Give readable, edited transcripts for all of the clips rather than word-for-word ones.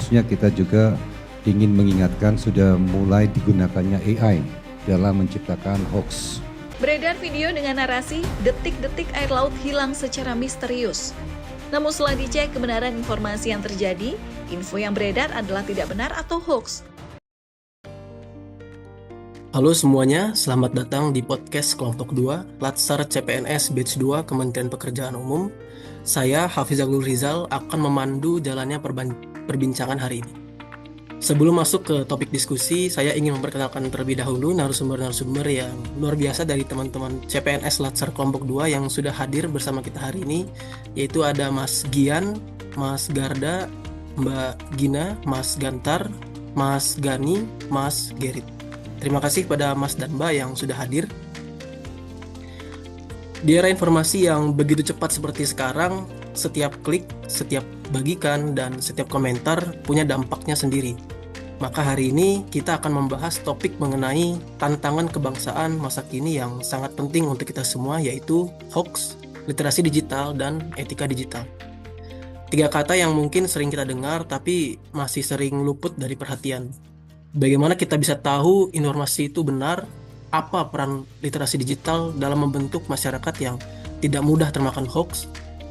khususnya kita juga ingin mengingatkan sudah mulai digunakannya AI dalam menciptakan hoax. Beredar video dengan narasi detik-detik air laut hilang secara misterius. Namun setelah dicek kebenaran informasi yang terjadi, info yang beredar adalah tidak benar atau hoax. Halo semuanya, selamat datang di podcast Kelompok 2, Latsar CPNS Batch 2 Kementerian Pekerjaan Umum. Saya, Hafizahul Rizal, akan memandu jalannya perbincangan hari ini. Sebelum masuk ke topik diskusi, saya ingin memperkenalkan terlebih dahulu narasumber-narasumber yang luar biasa dari teman-teman CPNS Latsar Kelompok 2 yang sudah hadir bersama kita hari ini, yaitu ada Mas Gian, Mas Garda, Mbak Gina, Mas Gantar, Mas Gani, Mas Gerit. Terima kasih pada Mas dan Mbak yang sudah hadir. Di era informasi yang begitu cepat seperti sekarang, setiap klik, setiap bagikan, dan setiap komentar punya dampaknya sendiri. Maka hari ini kita akan membahas topik mengenai tantangan kebangsaan masa kini yang sangat penting untuk kita semua, yaitu hoax, literasi digital, dan etika digital. 3 kata yang mungkin sering kita dengar tapi masih sering luput dari perhatian. Bagaimana kita bisa tahu informasi itu benar? Apa peran literasi digital dalam membentuk masyarakat yang tidak mudah termakan hoax?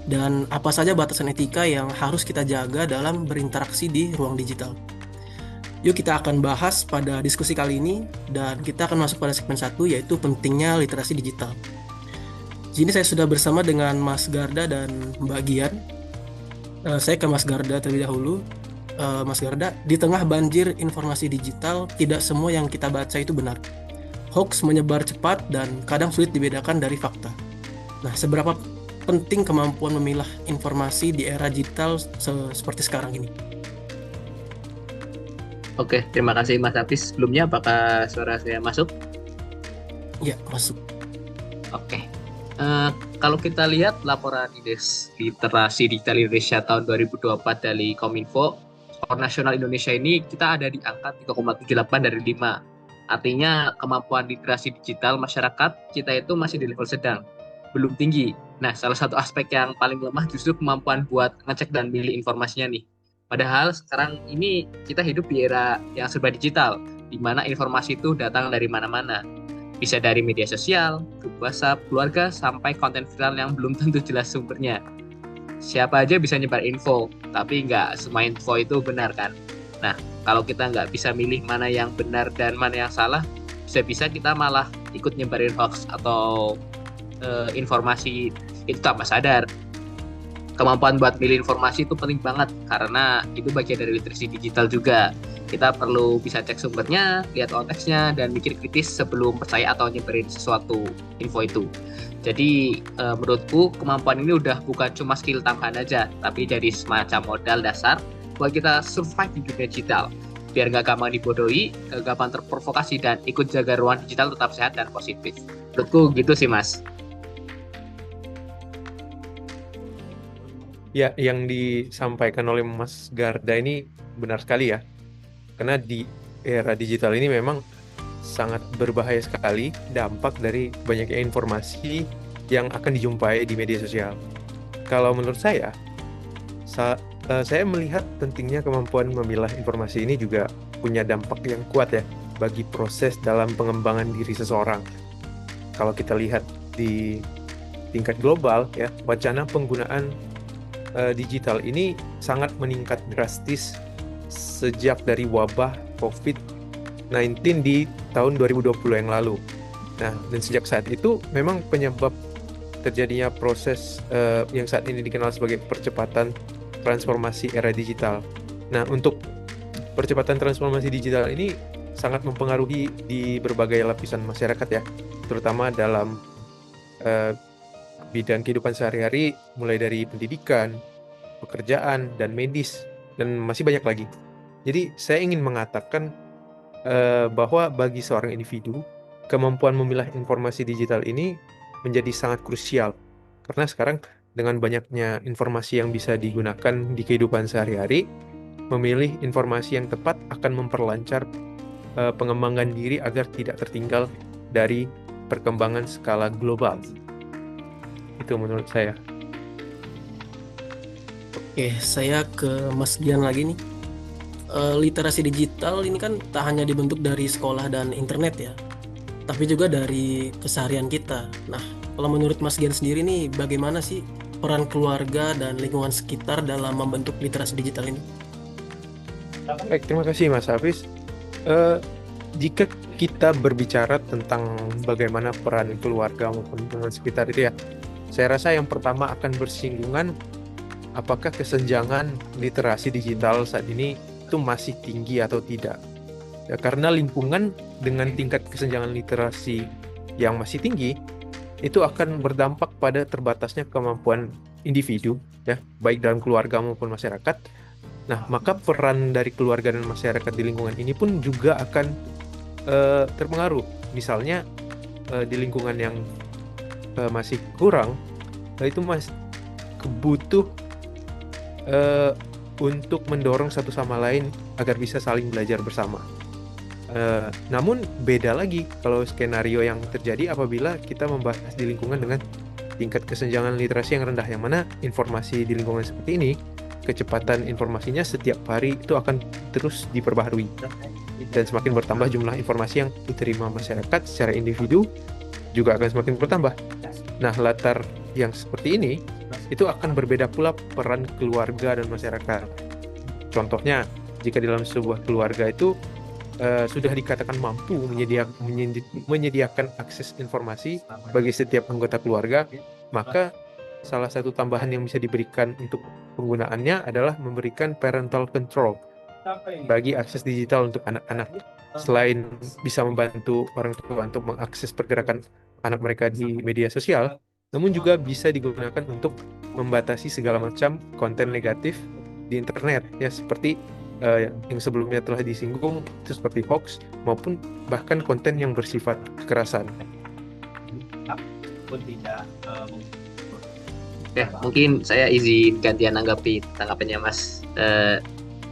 Dan apa saja batasan etika yang harus kita jaga dalam berinteraksi di ruang digital? Yuk kita akan bahas pada diskusi kali ini, dan kita akan masuk pada segmen 1, yaitu pentingnya literasi digital. Di sini saya sudah bersama dengan Mas Garda dan Mbak Gian. Saya ke Mas Garda terlebih dahulu. Mas Garda, di tengah banjir informasi digital, tidak semua yang kita baca itu benar. Hoax menyebar cepat dan kadang sulit dibedakan dari fakta. Nah, seberapa penting kemampuan memilah informasi di era digital seperti sekarang ini? Oke, terima kasih Mas Hafiz. Sebelumnya apakah suara saya masuk? Ya, masuk. Oke. Kalau kita lihat laporan Indeks Literasi Digital Indonesia tahun 2024 dari Kominfo, skor nasional Indonesia ini kita ada di angka 3,78 dari 5. Artinya kemampuan literasi digital masyarakat kita itu masih di level sedang, belum tinggi. Nah, salah satu aspek yang paling lemah justru kemampuan buat ngecek dan milih informasinya nih. Padahal sekarang ini kita hidup di era yang serba digital, di mana informasi itu datang dari mana-mana. Bisa dari media sosial, grup WhatsApp, keluarga, sampai konten viral yang belum tentu jelas sumbernya. Siapa aja bisa nyebar info, tapi nggak semua info itu benar kan. Nah, kalau kita nggak bisa milih mana yang benar dan mana yang salah, bisa-bisa kita malah ikut nyebarin hoax atau informasi itu tanpa sadar. Kemampuan buat milih informasi itu penting banget, karena itu bagian dari literasi digital juga. Kita perlu bisa cek sumbernya, lihat konteksnya, dan mikir kritis sebelum percaya atau nyebarin sesuatu info itu. Jadi menurutku kemampuan ini udah bukan cuma skill tambahan aja, tapi jadi semacam modal dasar buat kita survive di dunia digital. Biar nggak gampang dibodohi, nggak gampang terprovokasi, dan ikut jaga ruang digital tetap sehat dan positif. Menurutku gitu sih Mas. Ya, yang disampaikan oleh Mas Garda ini benar sekali ya. Karena di era digital ini memang sangat berbahaya sekali dampak dari banyaknya informasi yang akan dijumpai di media sosial. Kalau menurut saya melihat pentingnya kemampuan memilah informasi ini juga punya dampak yang kuat ya bagi proses dalam pengembangan diri seseorang. Kalau kita lihat di tingkat global ya, wacana penggunaan digital ini sangat meningkat drastis sejak dari wabah COVID-19 di tahun 2020 yang lalu. Nah, dan sejak saat itu memang penyebab terjadinya proses yang saat ini dikenal sebagai percepatan transformasi era digital. Nah, untuk percepatan transformasi digital ini sangat mempengaruhi di berbagai lapisan masyarakat ya, terutama dalam bidang kehidupan sehari-hari, mulai dari pendidikan, pekerjaan, dan medis, dan masih banyak lagi. Jadi saya ingin mengatakan bahwa bagi seorang individu, kemampuan memilah informasi digital ini menjadi sangat krusial. Karena sekarang dengan banyaknya informasi yang bisa digunakan di kehidupan sehari-hari, memilih informasi yang tepat akan memperlancar pengembangan diri agar tidak tertinggal dari perkembangan skala global. Itu menurut saya. Oke, saya ke Mas Gian lagi nih. literasi digital ini kan tak hanya dibentuk dari sekolah dan internet ya, tapi juga dari keseharian kita. Nah, kalau menurut Mas Gian sendiri nih, bagaimana sih peran keluarga dan lingkungan sekitar dalam membentuk literasi digital ini? Baik, terima kasih Mas Hafiz. Eh, Jika kita berbicara tentang bagaimana peran keluarga maupun lingkungan sekitar itu ya, saya rasa yang pertama akan bersinggungan apakah kesenjangan literasi digital saat ini itu masih tinggi atau tidak. Ya, karena lingkungan dengan tingkat kesenjangan literasi yang masih tinggi itu akan berdampak pada terbatasnya kemampuan individu, ya, baik dalam keluarga maupun masyarakat. Nah, maka peran dari keluarga dan masyarakat di lingkungan ini pun juga akan terpengaruh. Misalnya di lingkungan yang masih kurang, itu masih butuh untuk mendorong satu sama lain agar bisa saling belajar bersama. Namun beda lagi kalau skenario yang terjadi apabila kita membahas di lingkungan dengan tingkat kesenjangan literasi yang rendah, yang mana informasi di lingkungan seperti ini, kecepatan informasinya setiap hari itu akan terus diperbaharui. Dan semakin bertambah jumlah informasi yang diterima masyarakat secara individu juga akan semakin bertambah. Nah, latar yang seperti ini itu akan berbeda pula peran keluarga dan masyarakat. Contohnya, jika dalam sebuah keluarga itu sudah dikatakan mampu menyediakan akses informasi bagi setiap anggota keluarga, maka salah satu tambahan yang bisa diberikan untuk penggunaannya adalah memberikan parental control bagi akses digital untuk anak-anak. Selain bisa membantu orang tua untuk mengakses pergerakan anak mereka di media sosial, namun juga bisa digunakan untuk membatasi segala macam konten negatif di internet, ya, seperti yang sebelumnya telah disinggung, itu seperti hoax maupun bahkan konten yang bersifat kekerasan. Ya, mungkin saya izin gantian nanggapi tanggapannya Mas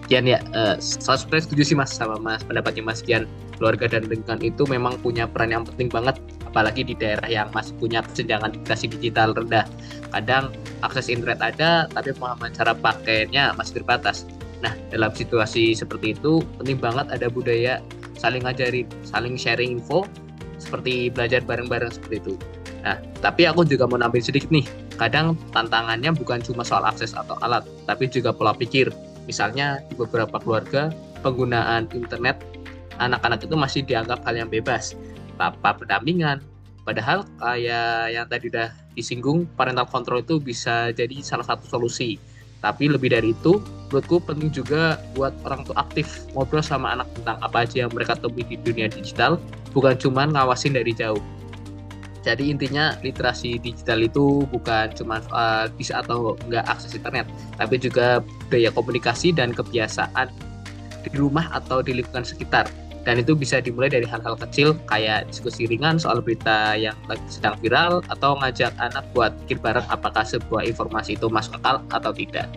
Gian ya. Saya setuju sih Mas sama pendapatnya Mas Gian. Keluarga dan lingkungan itu memang punya peran yang penting banget, apalagi di daerah yang masih punya kesenjangan literasi digital rendah. Kadang akses internet ada, tapi pemahaman cara pakainya masih terbatas. Nah, dalam situasi seperti itu, penting banget ada budaya saling ngajarin, saling sharing info, seperti belajar bareng-bareng seperti itu. Nah, tapi aku juga mau nambahin sedikit nih. Kadang tantangannya bukan cuma soal akses atau alat, tapi juga pola pikir. Misalnya di beberapa keluarga, penggunaan internet anak-anak itu masih dianggap hal yang bebas, tanpa pendampingan. Padahal kayak yang tadi udah disinggung, parental control itu bisa jadi salah satu solusi. Tapi lebih dari itu, menurutku penting juga buat orang tua aktif ngobrol sama anak tentang apa aja yang mereka temui di dunia digital, bukan cuma ngawasin dari jauh. Jadi intinya literasi digital itu bukan cuma bisa atau enggak akses internet, tapi juga budaya komunikasi dan kebiasaan di rumah atau di lingkungan sekitar. Dan itu bisa dimulai dari hal-hal kecil kayak diskusi ringan soal berita yang lagi sedang viral, atau ngajak anak buat pikir bareng apakah sebuah informasi itu masuk akal atau tidak.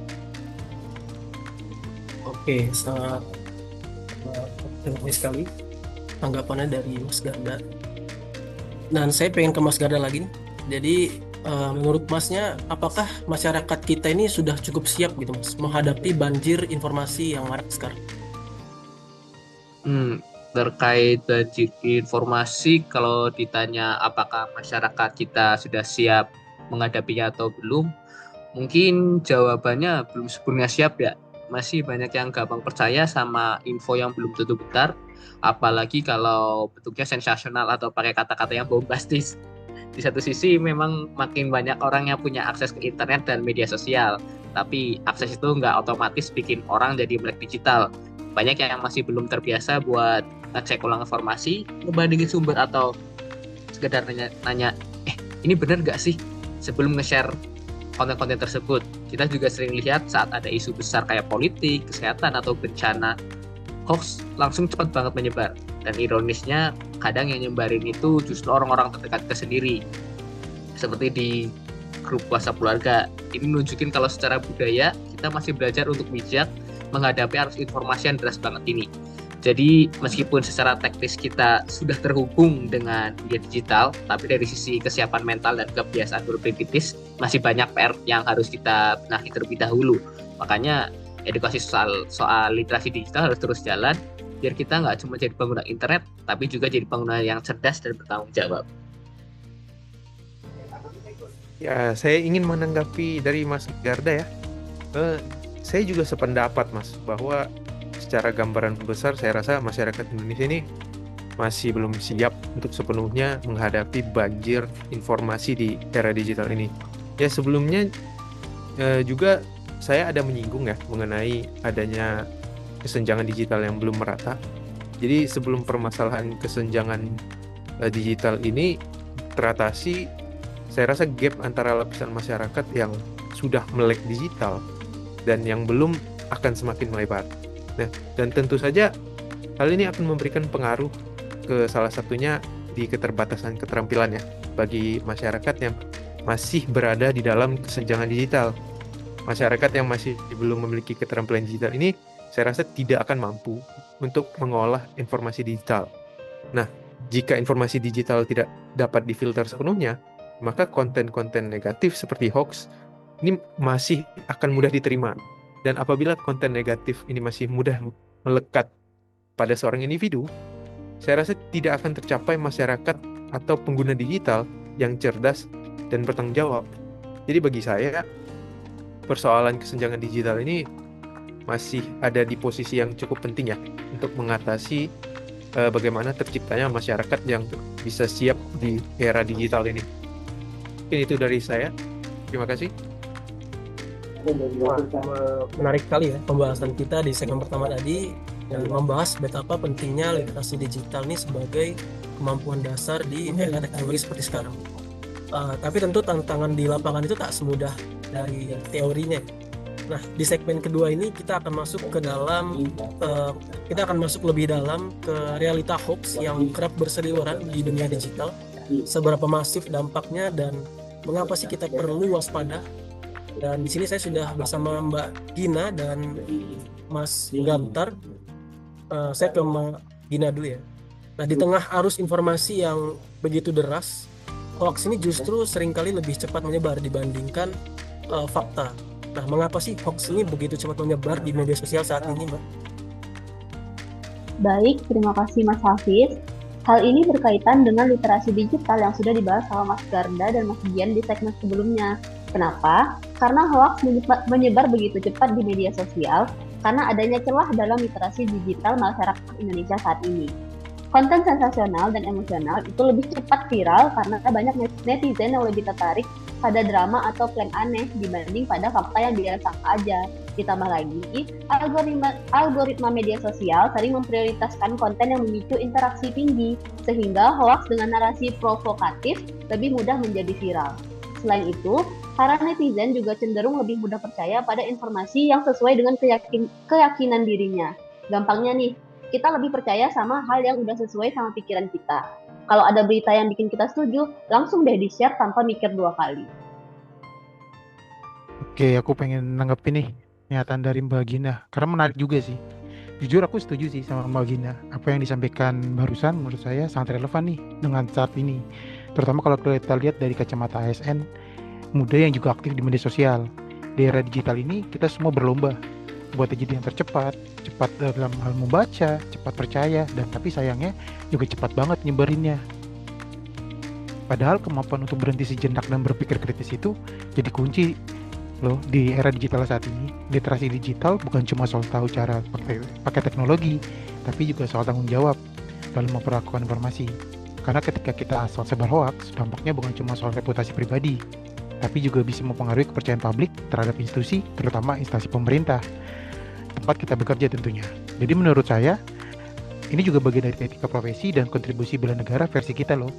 Oke, sangat terima kasih sekali tanggapannya dari Mas Garda. Dan saya pengen ke Mas Garda lagi nih. Jadi menurut Masnya, apakah masyarakat kita ini sudah cukup siap gitu Mas menghadapi banjir informasi yang marak sekarang? Terkait banjir informasi, kalau ditanya apakah masyarakat kita sudah siap menghadapinya atau belum, mungkin jawabannya belum sepenuhnya siap ya. Masih banyak yang gampang percaya sama info yang belum tentu benar, apalagi kalau bentuknya sensasional atau pakai kata-kata yang bombastis. Di satu sisi memang makin banyak orang yang punya akses ke internet dan media sosial, tapi akses itu nggak otomatis bikin orang jadi melek digital. Banyak yang masih belum terbiasa buat ngecek ulang informasi, ngebandingin sumber, atau sekedar nanya, ini benar nggak sih, sebelum nge-share konten-konten tersebut. Kita juga sering lihat saat ada isu besar kayak politik, kesehatan, atau bencana, hoax langsung cepat banget menyebar. Dan ironisnya, kadang yang nyebarin itu justru orang-orang terdekat kita sendiri. Seperti di grup WhatsApp keluarga. Ini nunjukin kalau secara budaya, kita masih belajar untuk bijak menghadapi arus informasi yang deras banget ini. Jadi meskipun secara teknis kita sudah terhubung dengan media digital, tapi dari sisi kesiapan mental dan kebiasaan berpikir kritis masih banyak PR yang harus kita benahi terlebih dahulu. Makanya edukasi soal literasi digital harus terus jalan biar kita nggak cuma jadi pengguna internet tapi juga jadi pengguna yang cerdas dan bertanggung jawab. Ya, saya ingin menanggapi dari Mas Garda ya. Saya juga sependapat Mas bahwa secara gambaran besar saya rasa masyarakat Indonesia ini masih belum siap untuk sepenuhnya menghadapi banjir informasi di era digital ini. Ya sebelumnya juga saya ada menyinggung ya mengenai adanya kesenjangan digital yang belum merata. Jadi sebelum permasalahan kesenjangan digital ini teratasi, saya rasa gap antara lapisan masyarakat yang sudah melek digital dan yang belum akan semakin melebar. Nah, dan tentu saja hal ini akan memberikan pengaruh ke salah satunya di keterbatasan keterampilan ya bagi masyarakat yang masih berada di dalam kesenjangan digital. Masyarakat yang masih belum memiliki keterampilan digital ini saya rasa tidak akan mampu untuk mengolah informasi digital. Nah, jika informasi digital tidak dapat difilter sepenuhnya, maka konten-konten negatif seperti hoax ini masih akan mudah diterima. Dan apabila konten negatif ini masih mudah melekat pada seorang individu, saya rasa tidak akan tercapai masyarakat atau pengguna digital yang cerdas dan bertanggung jawab. Jadi bagi saya, persoalan kesenjangan digital ini masih ada di posisi yang cukup penting ya untuk mengatasi bagaimana terciptanya masyarakat yang bisa siap di era digital ini. Mungkin itu dari saya. Terima kasih. Menarik sekali ya pembahasan kita di segmen pertama tadi yang membahas betapa pentingnya literasi digital ini sebagai kemampuan dasar di era teknologi seperti sekarang. Tapi tentu tantangan di lapangan itu tak semudah dari teorinya. Nah, di segmen kedua ini kita akan masuk lebih dalam ke realita hoax yang kerap berseliweran di dunia digital. Seberapa masif dampaknya dan mengapa sih kita perlu waspada. Dan di sini saya sudah bersama Mbak Gina dan Mas Gantar. Saya ke Mbak Gina dulu ya. Nah, di tengah arus informasi yang begitu deras, hoax ini justru seringkali lebih cepat menyebar dibandingkan fakta. Nah, mengapa sih hoax ini begitu cepat menyebar di media sosial saat ini, Mbak? Baik, terima kasih Mas Hafiz. Hal ini berkaitan dengan literasi digital yang sudah dibahas sama Mas Garda dan Mas Gian di segmen sebelumnya. Kenapa? Karena hoax menyebar begitu cepat di media sosial karena adanya celah dalam literasi digital masyarakat Indonesia saat ini. Konten sensasional dan emosional itu lebih cepat viral karena banyak netizen yang lebih tertarik pada drama atau plan aneh dibanding pada fakta yang biasa aja. Ditambah lagi, algoritma media sosial sering memprioritaskan konten yang memicu interaksi tinggi, sehingga hoax dengan narasi provokatif lebih mudah menjadi viral. Selain itu, para netizen juga cenderung lebih mudah percaya pada informasi yang sesuai dengan keyakinan dirinya. Gampangnya nih, kita lebih percaya sama hal yang udah sesuai sama pikiran kita. Kalau ada berita yang bikin kita setuju, langsung deh di-share tanpa mikir 2 kali. Oke, aku pengen nanggepin nih pernyataan dari Mbak Gina, karena menarik juga sih. Jujur aku setuju sih sama Mbak Gina. Apa yang disampaikan barusan menurut saya sangat relevan nih dengan saat ini. Terutama kalau kita lihat dari kacamata ASN, muda yang juga aktif di media sosial. Di era digital ini kita semua berlomba buat jadi yang tercepat, cepat dalam hal membaca, cepat percaya, dan tapi sayangnya juga cepat banget nyebarinnya. Padahal kemampuan untuk berhenti sejenak dan berpikir kritis itu jadi kunci loh di era digital saat ini. Literasi digital bukan cuma soal tahu cara pakai teknologi, tapi juga soal tanggung jawab dalam memperlakukan informasi. Karena ketika kita asal sebar hoax, dampaknya bukan cuma soal reputasi pribadi, tapi juga bisa mempengaruhi kepercayaan publik terhadap institusi, terutama instansi pemerintah tempat kita bekerja tentunya. Jadi menurut saya, ini juga bagian dari etika profesi dan kontribusi bela negara versi kita loh,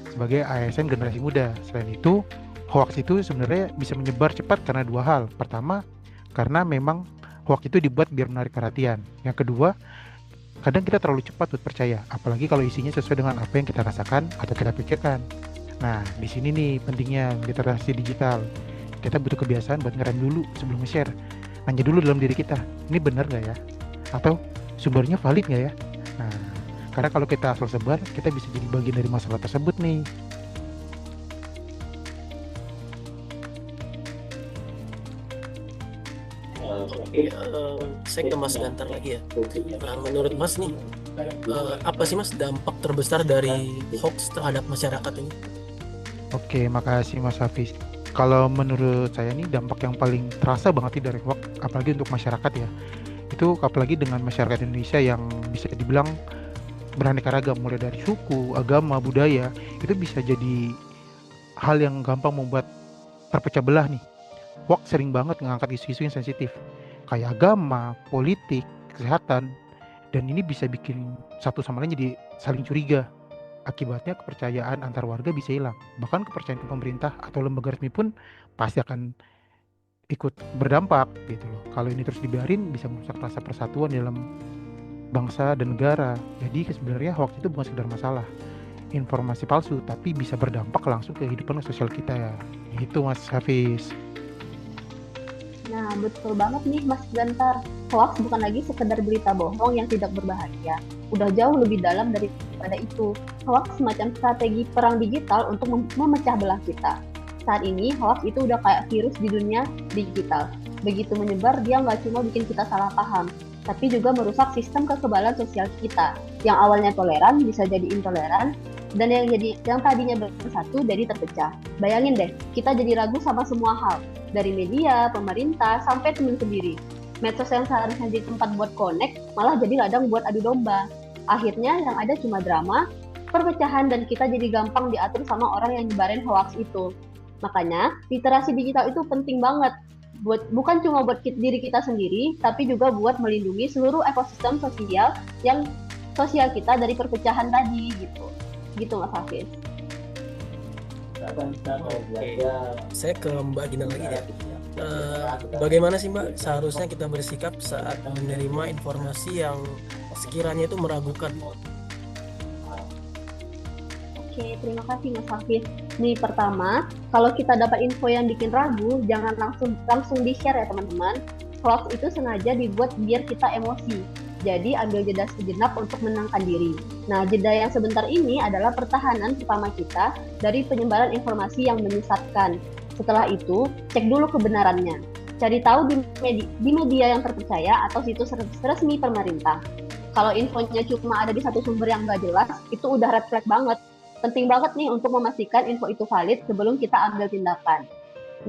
sebagai ASN generasi muda. Selain itu, hoax itu sebenarnya bisa menyebar cepat karena 2 hal. Pertama, karena memang hoax itu dibuat biar menarik perhatian. Yang kedua, kadang kita terlalu cepat buat percaya, apalagi kalau isinya sesuai dengan apa yang kita rasakan atau kita pikirkan. Nah, di sini nih pentingnya literasi digital. Kita butuh kebiasaan buat ngerem dulu sebelum nge-share. Nanya dulu dalam diri kita, ini benar nggak ya? Atau sumbernya valid nggak ya? Nah, karena kalau kita asal sebar, kita bisa jadi bagian dari masalah tersebut nih. Oke, saya ke Mas Gantar lagi ya. Nah, menurut Mas nih, apa sih Mas dampak terbesar dari hoax terhadap masyarakat ini? Oke, makasih Mas Hafiz. Kalau menurut saya nih dampak yang paling terasa banget nih dari hoax, apalagi untuk masyarakat ya, itu apalagi dengan masyarakat Indonesia yang bisa dibilang beraneka ragam, mulai dari suku, agama, budaya, itu bisa jadi hal yang gampang membuat terpecah belah nih. Hoax sering banget ngangkat isu-isu yang sensitif, kayak agama, politik, kesehatan, dan ini bisa bikin satu sama lain jadi saling curiga. Akibatnya kepercayaan antar warga bisa hilang. Bahkan kepercayaan ke pemerintah atau lembaga resmi pun pasti akan ikut berdampak gitu loh. Kalau ini terus dibiarin bisa merusak rasa persatuan dalam bangsa dan negara. Jadi sebenarnya hoax itu bukan sekedar masalah informasi palsu, tapi bisa berdampak langsung ke kehidupan sosial kita ya. Itu Mas Hafiz. Nah, betul banget nih Mas Gantar. Hoax bukan lagi sekedar berita bohong yang tidak berbahaya. Udah jauh lebih dalam daripada itu. Hoax semacam strategi perang digital untuk memecah belah kita. Saat ini, hoax itu udah kayak virus di dunia digital. Begitu menyebar, dia nggak cuma bikin kita salah paham, tapi juga merusak sistem kekebalan sosial kita. Yang awalnya toleran bisa jadi intoleran, dan yang tadinya bersatu jadi terpecah. Bayangin deh, kita jadi ragu sama semua hal, dari media, pemerintah, sampai teman sendiri. Medsos yang seharusnya jadi tempat buat connect, malah jadi ladang buat adu domba. Akhirnya yang ada cuma drama, perpecahan, dan kita jadi gampang diatur sama orang yang nyebarin hoax itu. Makanya, literasi digital itu penting banget. Bukan cuma buat diri kita sendiri, tapi juga buat melindungi seluruh ekosistem sosial kita dari perpecahan tadi gitu. Gitu Mas Hafiz. Oke, saya ke Mbak Gina lagi ya. Bagaimana sih Mbak seharusnya kita bersikap saat menerima informasi yang sekiranya itu meragukan? Oke, terima kasih Mas Hafiz. Nih pertama, kalau kita dapat info yang bikin ragu, jangan langsung di-share ya teman-teman. Hoax itu sengaja dibuat biar kita emosi. Jadi ambil jeda sejenak untuk menenangkan diri. Nah, jeda yang sebentar ini adalah pertahanan pertama kita dari penyebaran informasi yang menyesatkan. Setelah itu, cek dulu kebenarannya. Cari tahu di media yang terpercaya atau situs resmi pemerintah. Kalau infonya cuma ada di satu sumber yang nggak jelas, itu udah red flag banget. Penting banget nih untuk memastikan info itu valid sebelum kita ambil tindakan.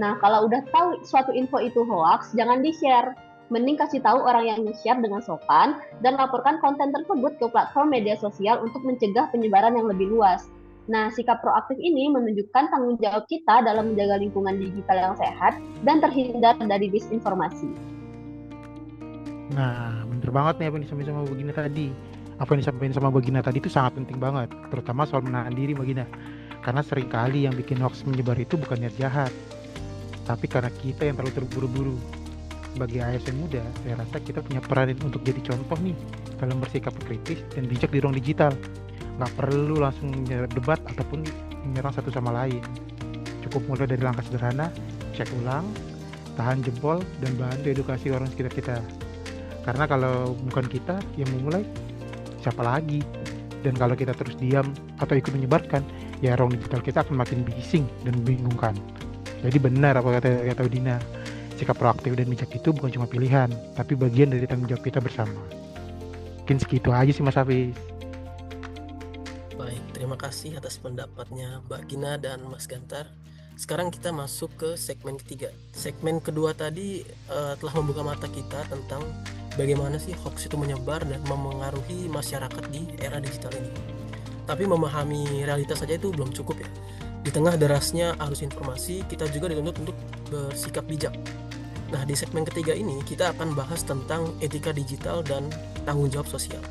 Nah, kalau udah tahu suatu info itu hoax, jangan di-share. Mending kasih tahu orang yang nge-share dengan sopan dan laporkan konten tersebut ke platform media sosial untuk mencegah penyebaran yang lebih luas. Nah, sikap proaktif ini menunjukkan tanggung jawab kita dalam menjaga lingkungan digital yang sehat dan terhindar dari disinformasi. Nah, bener banget nih apa yang disampaikan sama Bagina tadi. Apa yang disampaikan sama Bagina tadi itu sangat penting banget, terutama soal menahan diri Bagina. Karena seringkali yang bikin hoax menyebar itu bukan niat jahat, tapi karena kita yang terlalu terburu-buru. Sebagai ASN muda, saya rasa kita punya peran untuk jadi contoh nih dalam bersikap kritis dan bijak di ruang digital. Nggak perlu langsung menyerang debat ataupun menyerang satu sama lain. Cukup mulai dari langkah sederhana, cek ulang, tahan jempol, dan bantu edukasi orang sekitar kita. Karena kalau bukan kita yang memulai, siapa lagi? Dan kalau kita terus diam atau ikut menyebarkan, ya ruang digital kita akan makin bising dan membingungkan. Jadi benar apa kata Dina. Sikap proaktif dan bijak itu bukan cuma pilihan, tapi bagian dari tanggung jawab kita bersama. Mungkin segitu aja sih Mas Hafiz. Baik, terima kasih atas pendapatnya Mbak Gina dan Mas Gantar. Sekarang kita masuk ke segmen ketiga. Segmen kedua tadi telah membuka mata kita tentang bagaimana sih hoax itu menyebar dan memengaruhi masyarakat di era digital ini. Tapi memahami realitas saja itu belum cukup ya. Di tengah derasnya arus informasi, kita juga dituntut untuk bersikap bijak. Nah, di segmen ketiga ini kita akan bahas tentang etika digital dan tanggung jawab sosial.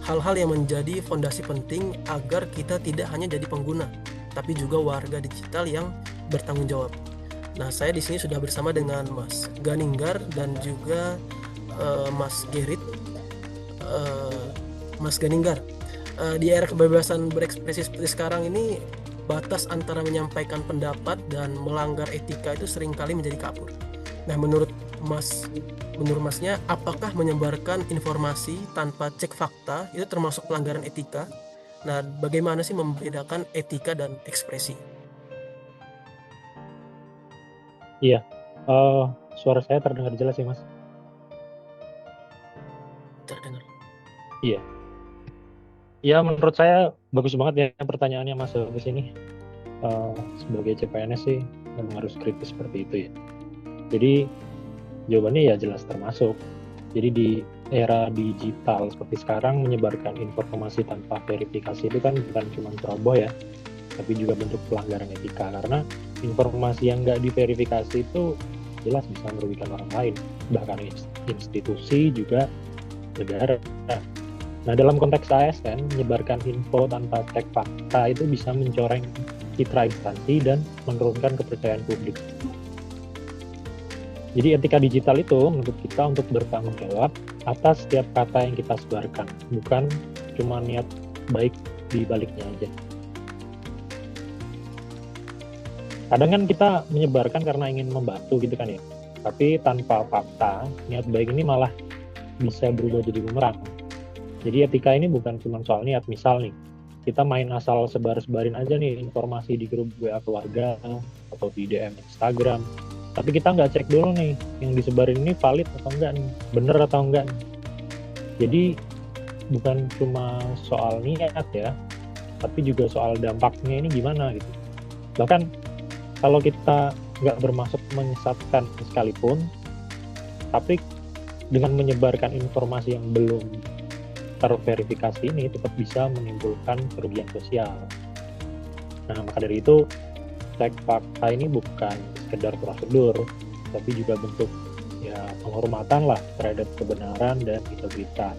Hal-hal yang menjadi fondasi penting agar kita tidak hanya jadi pengguna, tapi juga warga digital yang bertanggung jawab. Nah, saya di sini sudah bersama dengan Mas Ganinggar dan juga Mas Gerit. Mas Ganinggar, di era kebebasan berekspresi seperti sekarang ini, batas antara menyampaikan pendapat dan melanggar etika itu seringkali menjadi kabur. Nah, menurut Masnya, apakah menyebarkan informasi tanpa cek fakta itu termasuk pelanggaran etika? Nah, bagaimana sih membedakan etika dan ekspresi? Iya, suara saya terdengar jelas ya Mas? terdengar. Iya. Ya menurut saya bagus banget ya pertanyaannya Mas Hafiz ini. Sebagai CPNS sih memang harus kritis seperti itu ya. Jadi jawabannya ya jelas termasuk. Jadi di era digital seperti sekarang menyebarkan informasi tanpa verifikasi itu kan bukan cuma ceroboh ya, tapi juga bentuk pelanggaran etika karena informasi yang nggak diverifikasi itu jelas bisa merugikan orang lain, bahkan institusi juga negara. Nah dalam konteks ASN menyebarkan info tanpa cek fakta itu bisa mencoreng citra instansi dan menurunkan kepercayaan publik. Jadi etika digital itu menurut kita untuk bertanggung jawab atas setiap kata yang kita sebarkan, bukan cuma niat baik di baliknya aja. Kadang kan kita menyebarkan karena ingin membantu gitu kan ya, tapi tanpa fakta, niat baik ini malah bisa berubah jadi bumerang. Jadi etika ini bukan cuma soal niat, misal nih, kita main asal sebar-sebarin aja nih informasi di grup WA keluarga atau di DM Instagram, tapi kita nggak cek dulu nih yang disebarin ini valid atau enggak nih, bener atau enggak nih. Jadi bukan cuma soal niat ya, tapi juga soal dampaknya ini gimana gitu. Bahkan kalau kita nggak bermaksud menyesatkan sekalipun, tapi dengan menyebarkan informasi yang belum terverifikasi ini tetap bisa menimbulkan kerugian sosial. Nah maka dari itu cek fakta ini bukan sekedar prosedur, tapi juga bentuk ya penghormatan lah terhadap kebenaran dan integritas.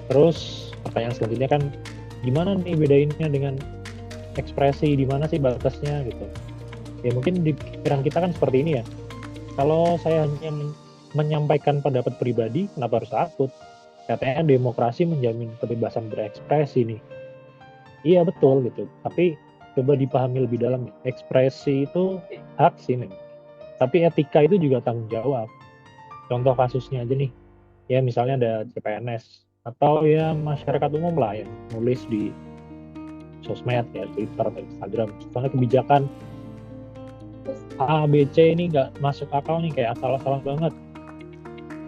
Terus pertanyaan selanjutnya kan gimana nih bedainnya dengan ekspresi, di mana sih batasnya gitu. Ya mungkin di pikiran kita kan seperti ini ya. Kalau saya hanya menyampaikan pendapat pribadi, kenapa harus takut? Katanya demokrasi menjamin kebebasan berekspresi nih. Iya betul gitu. Tapi coba dipahami lebih dalam. Ekspresi itu hak sih nih. Tapi etika itu juga tanggung jawab. Contoh kasusnya aja nih. Ya misalnya ada CPNS atau ya masyarakat umum lah yang nulis di sosmed ya, Twitter atau Instagram. Soalnya kebijakan A, B, C ini nggak masuk akal nih, kayak asal-asalan banget.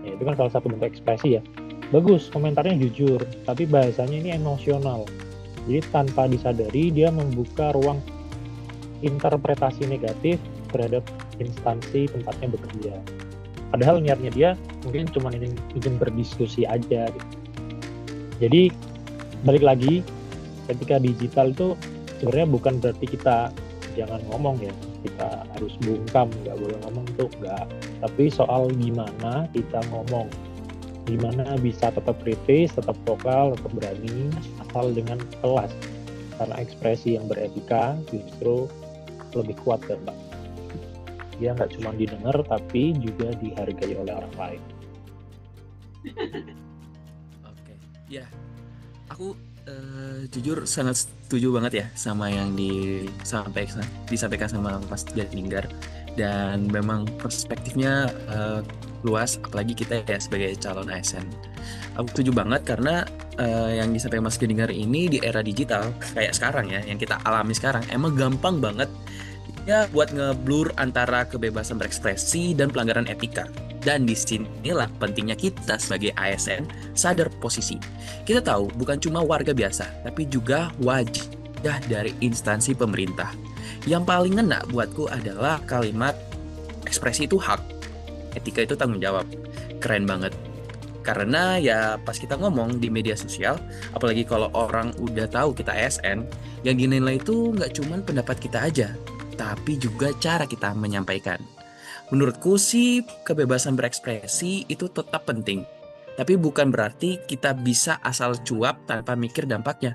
Ya, itu kan salah satu bentuk ekspresi ya. Bagus, komentarnya jujur, tapi bahasanya ini emosional. Jadi tanpa disadari dia membuka ruang interpretasi negatif terhadap instansi tempatnya bekerja. Padahal niatnya dia mungkin cuma ingin berdiskusi aja gitu. Jadi balik lagi, ketika digital itu sebenarnya bukan berarti kita jangan ngomong ya, kita harus bungkam, nggak boleh ngomong tuh nggak. Tapi soal gimana kita ngomong, gimana bisa tetap kritis, tetap vokal, tetap berani, asal dengan kelas. Karena ekspresi yang beretika justru lebih kuat kan Pak. Dia nggak cuma didengar, tapi juga dihargai oleh orang lain. Oke, ya, aku jujur sangat setuju banget ya sama yang disampaikan sama Mas Janinggar, dan memang perspektifnya luas, apalagi kita ya sebagai calon ASN. Aku setuju banget karena yang disampaikan Mas Janinggar ini di era digital kayak sekarang ya, yang kita alami sekarang, emang gampang banget ya buat ngeblur antara kebebasan berekspresi dan pelanggaran etika. Dan disinilah pentingnya kita sebagai ASN sadar posisi. Kita tahu bukan cuma warga biasa, tapi juga wajah dari instansi pemerintah. Yang paling ngena buatku adalah kalimat ekspresi itu hak, etika itu tanggung jawab. Keren banget. Karena ya pas kita ngomong di media sosial, apalagi kalau orang udah tahu kita ASN, yang dinilai itu nggak cuma pendapat kita aja, tapi juga cara kita menyampaikan. Menurutku sih kebebasan berekspresi itu tetap penting, tapi bukan berarti kita bisa asal cuap tanpa mikir dampaknya.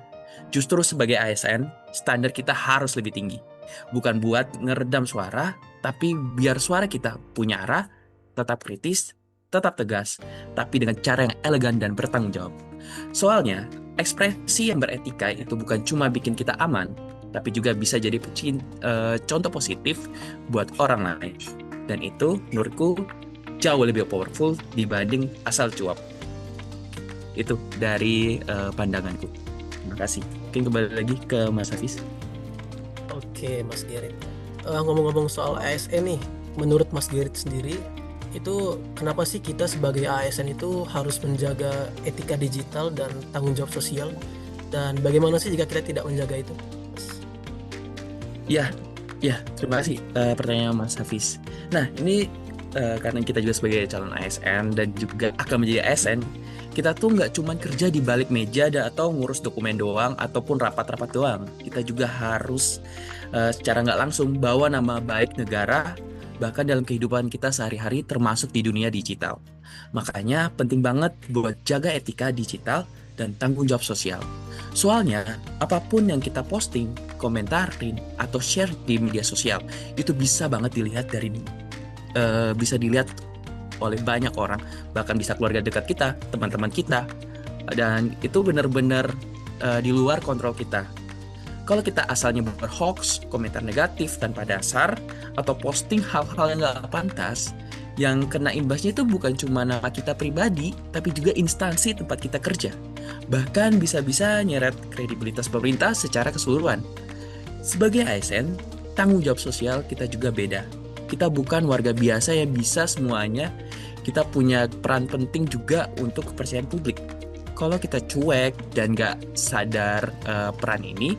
Justru sebagai ASN, standar kita harus lebih tinggi. Bukan buat ngeredam suara, tapi biar suara kita punya arah, tetap kritis, tetap tegas, tapi dengan cara yang elegan dan bertanggung jawab. Soalnya, ekspresi yang beretika itu bukan cuma bikin kita aman, tapi juga bisa jadi contoh positif buat orang lain. Dan itu menurutku jauh lebih powerful dibanding asal cuap. Itu dari pandanganku. Terima kasih. Mungkin kembali lagi ke Mas Hafiz. Oke Mas Gerit. Ngomong-ngomong soal ASN nih, menurut Mas Gerit sendiri, itu kenapa sih kita sebagai ASN itu harus menjaga etika digital dan tanggung jawab sosial? Dan bagaimana sih jika kita tidak menjaga itu? Ya, terima kasih pertanyaan Mas Hafiz. Nah, ini karena kita juga sebagai calon ASN dan juga akan menjadi ASN, kita tuh nggak cuma kerja di balik meja atau ngurus dokumen doang ataupun rapat-rapat doang. Kita juga harus secara nggak langsung bawa nama baik negara bahkan dalam kehidupan kita sehari-hari termasuk di dunia digital. Makanya penting banget buat jaga etika digital dan tanggung jawab sosial. Soalnya apapun yang kita posting, komentarin, atau share di media sosial itu bisa banget dilihat bisa dilihat oleh banyak orang, bahkan bisa keluarga dekat kita, teman-teman kita, dan itu benar-benar di luar kontrol kita. Kalau kita asalnya berhoax, komentar negatif tanpa dasar, atau posting hal-hal yang nggak pantas, yang kena imbasnya itu bukan cuma nama kita pribadi, tapi juga instansi tempat kita kerja. Bahkan bisa-bisa nyeret kredibilitas pemerintah secara keseluruhan. Sebagai ASN, tanggung jawab sosial kita juga beda. Kita bukan warga biasa yang bisa semuanya. Kita punya peran penting juga untuk kepercayaan publik. Kalau kita cuek dan nggak sadar peran ini,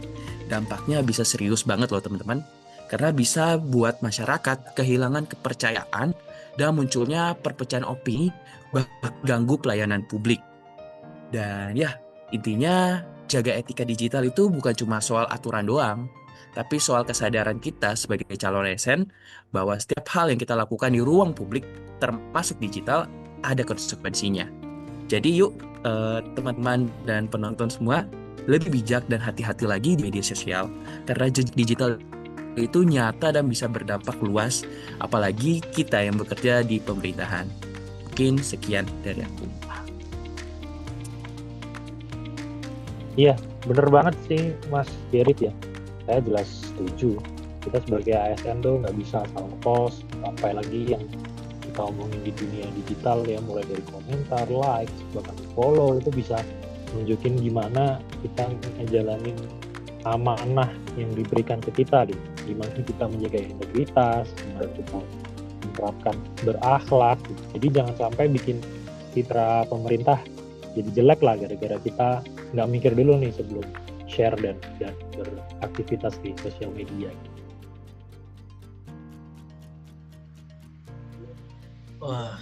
dampaknya bisa serius banget loh teman-teman. Karena bisa buat masyarakat kehilangan kepercayaan dan munculnya perpecahan opini, bahkan ganggu pelayanan publik. Dan ya, intinya jaga etika digital itu bukan cuma soal aturan doang, tapi soal kesadaran kita sebagai calon ASN bahwa setiap hal yang kita lakukan di ruang publik, termasuk digital, ada konsekuensinya. Jadi yuk teman-teman dan penonton semua, lebih bijak dan hati-hati lagi di media sosial, karena digital itu nyata dan bisa berdampak luas, apalagi kita yang bekerja di pemerintahan. Mungkin sekian dari aku. Iya, bener banget sih Mas Gerit ya. Saya jelas setuju. Kita sebagai ASN tuh nggak bisa asal ngepost, sampai lagi yang kita omongin di dunia digital ya, mulai dari komentar, likes, bahkan follow, itu bisa nunjukin gimana kita ngejalanin amanah yang diberikan ke kita, gimana kita menjaga integritas, gimana kita menerapkan berakhlak. Jadi jangan sampai bikin citra pemerintah jadi jelek lah gara-gara kita nggak mikir dulu nih sebelum share dan beraktivitas di sosial media. Wah,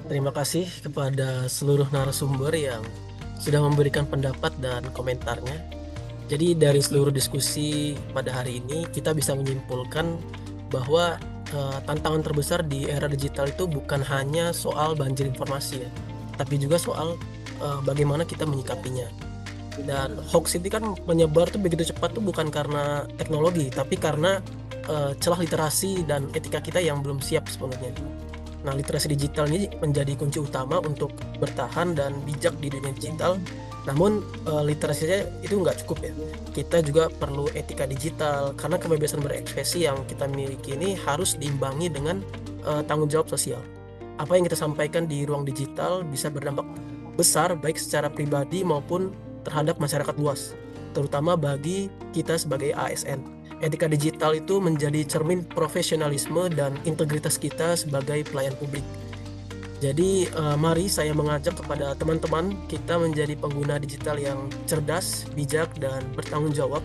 terima kasih kepada seluruh narasumber yang sudah memberikan pendapat dan komentarnya. Jadi dari seluruh diskusi pada hari ini kita bisa menyimpulkan bahwa tantangan terbesar di era digital itu bukan hanya soal banjir informasi ya, tapi juga soal bagaimana kita menyikapinya. Dan hoax itu kan menyebar tuh begitu cepat tuh bukan karena teknologi, tapi karena celah literasi dan etika kita yang belum siap sepenuhnya. Nah, literasi digital ini menjadi kunci utama untuk bertahan dan bijak di dunia digital. Namun literasinya itu nggak cukup ya. Kita juga perlu etika digital karena kebebasan berekspresi yang kita miliki ini harus diimbangi dengan tanggung jawab sosial. Apa yang kita sampaikan di ruang digital bisa berdampak besar baik secara pribadi maupun terhadap masyarakat luas, terutama bagi kita sebagai ASN. Etika digital itu menjadi cermin profesionalisme dan integritas kita sebagai pelayan publik. Jadi mari saya mengajak kepada teman-teman kita menjadi pengguna digital yang cerdas, bijak, dan bertanggung jawab.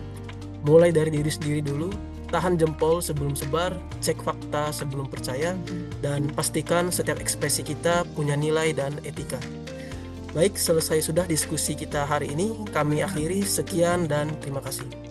Mulai dari diri sendiri dulu, tahan jempol sebelum sebar, cek fakta sebelum percaya, dan pastikan setiap ekspresi kita punya nilai dan etika. Baik, selesai sudah diskusi kita hari ini. Kami akhiri, sekian dan terima kasih.